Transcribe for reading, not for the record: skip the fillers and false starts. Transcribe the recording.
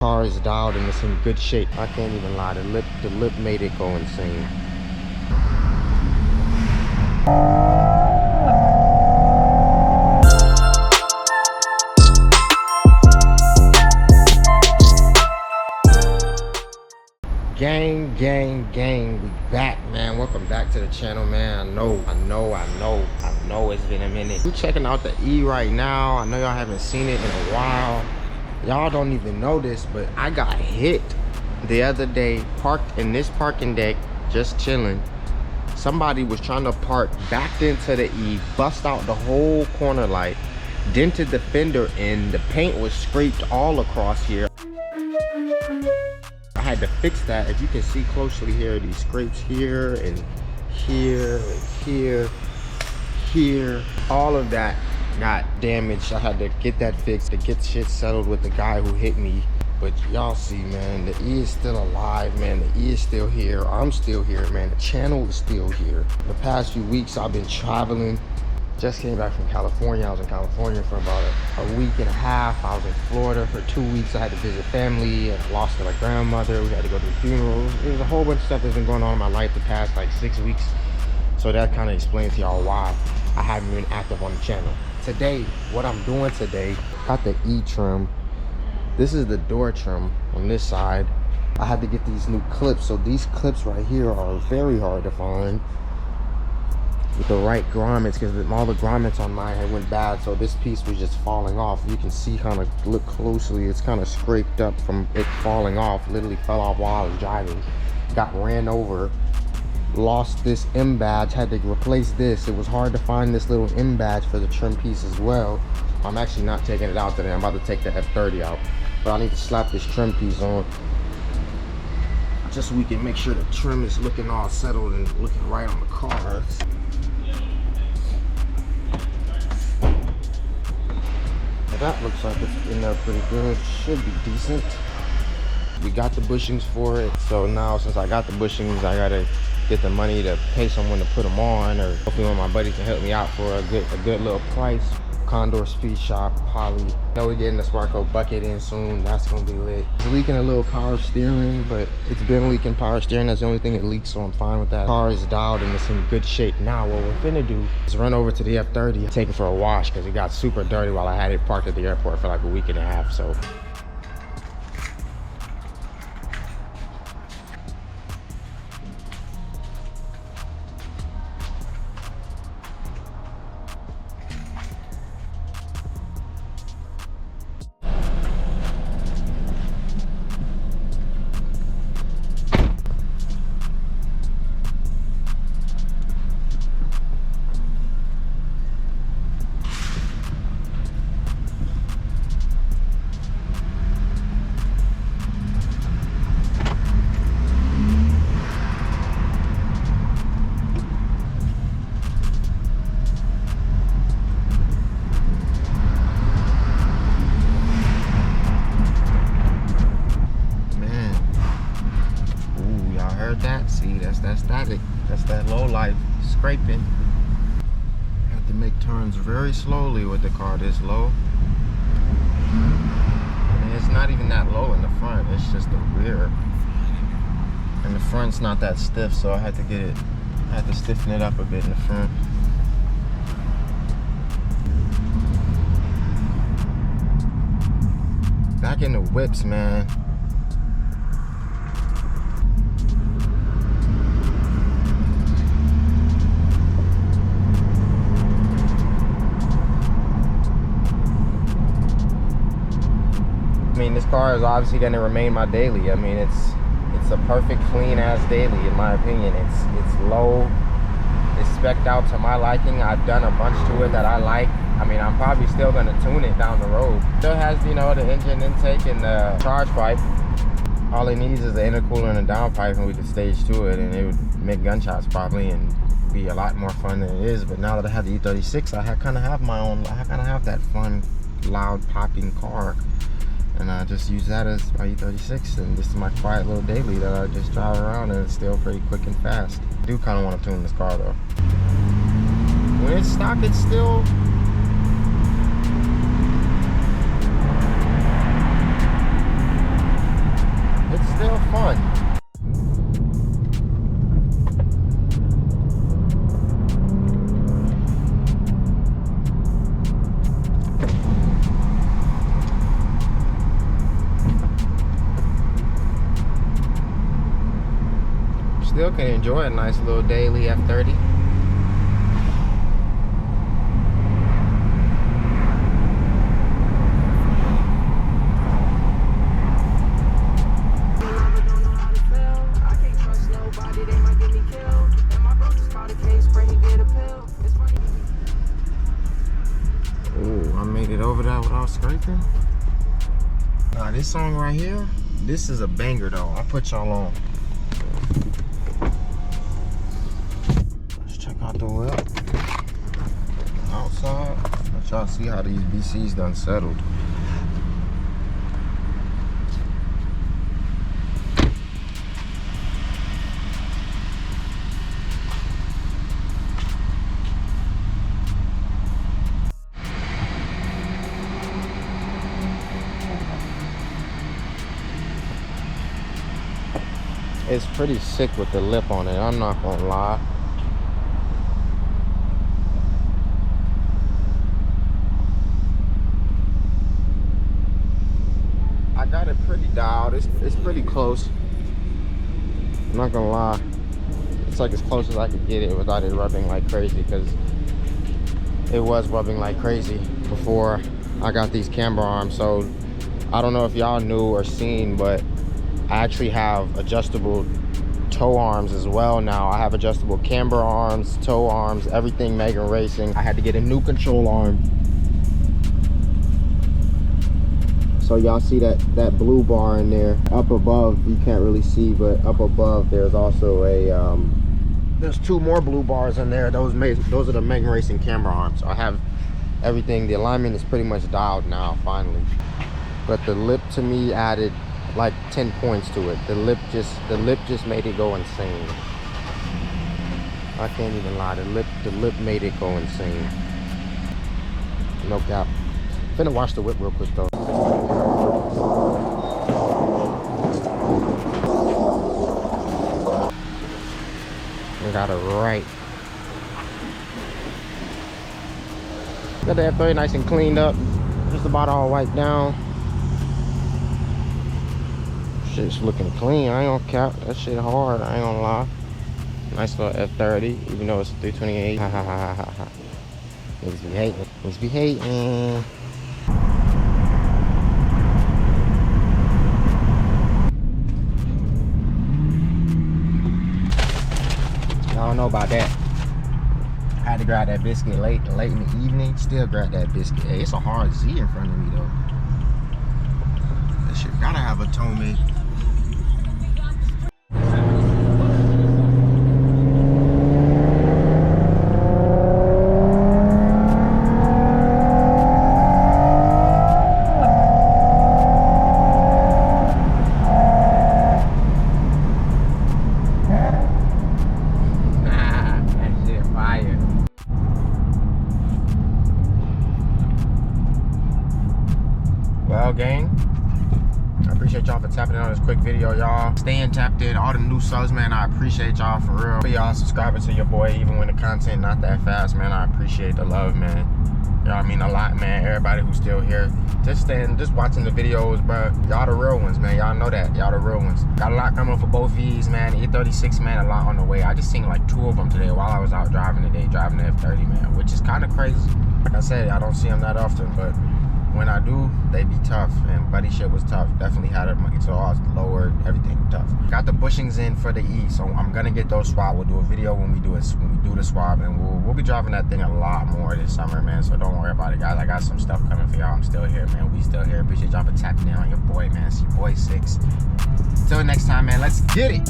Car is dialed and it's in good shape. I can't even lie, the lip made it go insane. Gang, we back, man. Welcome back to the channel, man. I know it's been a minute. We checking out the E right now. I know y'all haven't seen it in a while. Y'all don't even know this, but I got hit the other day, parked in this parking deck, just chilling. Somebody was trying to park, backed into the E, bust out the whole corner light, dented the fender in, the paint was scraped all across here. I had to fix that. If you can see closely here, these scrapes here and here and here, all of that got damaged. I had to get that fixed to get shit settled with the guy who hit me. But y'all see, man, the E is still alive, man. The E is still here. I'm still here, man. The channel is still here. The past few weeks I've been traveling. Just came back from California. I was in California for about a week and a half. I was in Florida for 2 weeks. I had to visit family. I lost my grandmother. We had to go to the funeral. There's a whole bunch of stuff that's been going on in my life the past like 6 weeks. So that kind of explains to y'all why I haven't been active on the channel. Today, what I'm doing today, got the E trim. This is the door trim on this side. I had to get these new clips. So these clips right here are very hard to find with the right grommets, because all the grommets on mine had went bad, so this piece was just falling off. You can see, kind of look closely, it's kind of scraped up from it falling off. Literally fell off while I was driving, got ran over, lost this M badge, had to replace this. It was hard to find this little M badge for the trim piece as well. I'm actually not taking it out today. I'm about to take the F30 out, but I need to slap this trim piece on just so we can make sure the trim is looking all settled and looking right on the car. That looks like it's in there pretty good. Should be decent. We got the bushings for it, so now since I got the bushings, I gotta get the money to pay someone to put them on, or hopefully one of my buddies can help me out for a good little price. Condor Speed Shop, Poly. Know we're getting the Sparko bucket in soon. That's gonna be lit. It's leaking a little power steering, but it's been leaking power steering. That's the only thing it leaks, so I'm fine with that. Car is dialed and it's in good shape. Now what we're finna do is run over to the F30, take it for a wash, because it got super dirty while I had it parked at the airport for like a week and a half. So that, see, that's that static, that's that low life scraping. Have to make turns very slowly with the car this low. And it's not even that low in the front, it's just the rear, and the front's not that stiff, so I had to stiffen it up a bit in the front. Back in the whips, man. I mean, this car is obviously going to remain my daily. I mean, it's a perfect clean ass daily in my opinion. It's low, it's spec'd out to my liking. I've done a bunch to it that I like. I mean, I'm probably still going to tune it down the road. Still has, you know, the engine intake and the charge pipe. All it needs is the intercooler and the downpipe, and we could stage to it, and it would make gunshots probably and be a lot more fun than it is. But now that I have the E36, I kind of have my own, I kind of have that fun, loud popping car. And I just use that as my E36, and this is my quiet little daily that I just drive around, and it's still pretty quick and fast. I do kind of want to tune this car though. When it's stock, it's still still can enjoy a nice little daily F30. Ooh, I made it over that without scraping. Nah, this song right here, this is a banger though. I'll put y'all on. Let's check out the whip. Outside. Let y'all see how these BCs done settled. It's pretty sick with the lip on it, I'm not gonna lie. I got it pretty dialed, it's pretty close. I'm not gonna lie. It's like as close as I could get it without it rubbing like crazy, because it was rubbing like crazy before I got these camber arms. So I don't know if y'all knew or seen, but I actually have adjustable toe arms as well now. I have adjustable camber arms, toe arms, everything Megan Racing. I had to get a new control arm. So y'all see that blue bar in there. Up above, you can't really see, but up above there's also a, there's two more blue bars in there. Those are the Megan Racing camber arms. So I have everything. The alignment is pretty much dialed now, finally. But the lip to me added like 10 points to it. The lip just made it go insane. I can't even lie, the lip made it go insane. No cap. Finna wash the whip real quick though. I got it right. Got that F30 nice and cleaned up. Just about all wiped down. Shit's looking clean. I ain't gonna cap. That shit hard. I ain't gonna lie. Nice little F30, even though it's 328. Ha ha ha ha ha. Niggas be hating. Niggas be hating. I don't know about that. I had to grab that biscuit late in the evening. Still grab that biscuit. Hey, it's a hard Z in front of me though. That shit gotta have a Tomei. Well, gang, I appreciate y'all for tapping in on this quick video, y'all. Staying tapped in, all the new subs, man. I appreciate y'all for real. For y'all subscribing to your boy, even when the content not that fast, man. I appreciate the love, man. Y'all mean a lot, man. Everybody who's still here, just watching the videos, bro. Y'all the real ones, man. Y'all know that. Y'all the real ones. Got a lot coming for both V's, man. E36, man, a lot on the way. I just seen like 2 of them today while I was out driving today, driving the F30, man, which is kind of crazy. Like I said, I don't see them that often, but when I do, they be tough, and buddy shit was tough. Definitely had it, exhaust lowered, everything tough. Got the bushings in for the E, so I'm gonna get those swapped. We'll do a video when we do the swap, and we'll be driving that thing a lot more this summer, man. So don't worry about it, guys. I got some stuff coming for y'all. I'm still here, man. We still here. Appreciate y'all for tapping in on your boy, man. It's your boy 6. Till next time, man. Let's get it.